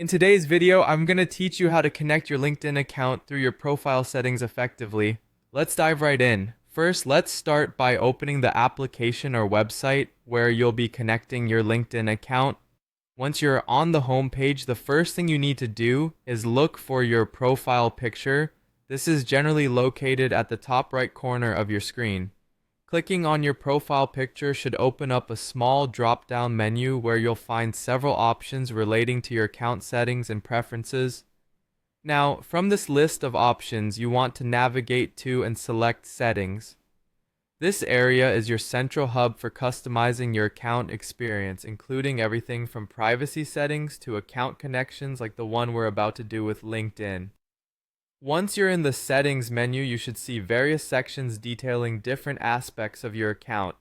In today's video, I'm going to teach you how to connect your LinkedIn account through your profile settings effectively. Let's dive right in. First, let's start by opening the application or website where you'll be connecting your LinkedIn account. Once you're on the home page, the first thing you need to do is look for your profile picture. This is generally located at the top right corner of your screen. Clicking on your profile picture should open up a small drop-down menu where you'll find several options relating to your account settings and preferences. Now, from this list of options, you want to navigate to and select Settings. This area is your central hub for customizing your account experience, including everything from privacy settings to account connections like the one we're about to do with LinkedIn. Once you're in the Settings menu, you should see various sections detailing different aspects of your account.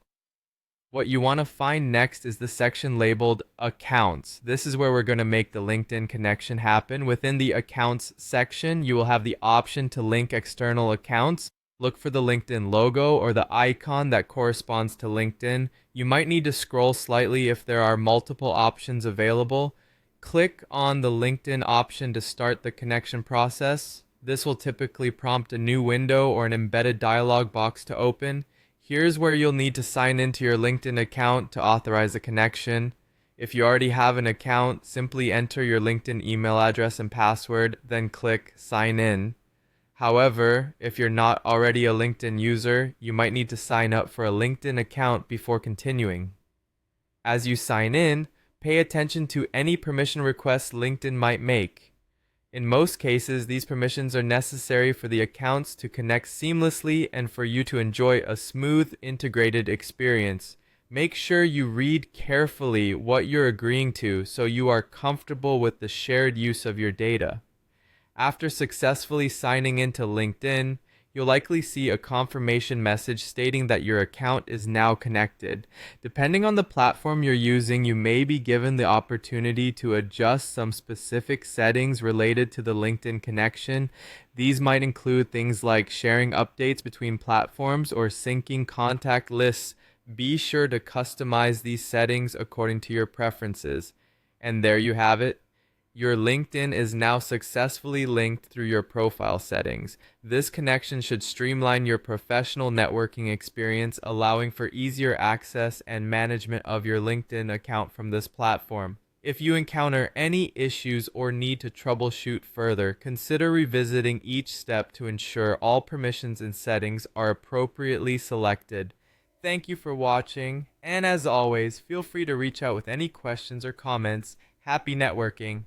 What you want to find next is the section labeled Accounts. This is where we're going to make the LinkedIn connection happen. Within the Accounts section, you will have the option to link external accounts. Look for the LinkedIn logo or the icon that corresponds to LinkedIn. You might need to scroll slightly if there are multiple options available. Click on the LinkedIn option to start the connection process. This will typically prompt a new window or an embedded dialog box to open. Here's where you'll need to sign into your LinkedIn account to authorize a connection. If you already have an account, simply enter your LinkedIn email address and password, then click Sign In. However, if you're not already a LinkedIn user, you might need to sign up for a LinkedIn account before continuing. As you sign in, pay attention to any permission requests LinkedIn might make. In most cases, these permissions are necessary for the accounts to connect seamlessly and for you to enjoy a smooth, integrated experience. Make sure you read carefully what you're agreeing to so you are comfortable with the shared use of your data. After successfully signing into LinkedIn, you'll likely see a confirmation message stating that your account is now connected. Depending on the platform you're using, you may be given the opportunity to adjust some specific settings related to the LinkedIn connection. These might include things like sharing updates between platforms or syncing contact lists. Be sure to customize these settings according to your preferences. And there you have it. Your LinkedIn is now successfully linked through your profile settings. This connection should streamline your professional networking experience, allowing for easier access and management of your LinkedIn account from this platform. If you encounter any issues or need to troubleshoot further, consider revisiting each step to ensure all permissions and settings are appropriately selected. Thank you for watching, and as always, feel free to reach out with any questions or comments. Happy networking!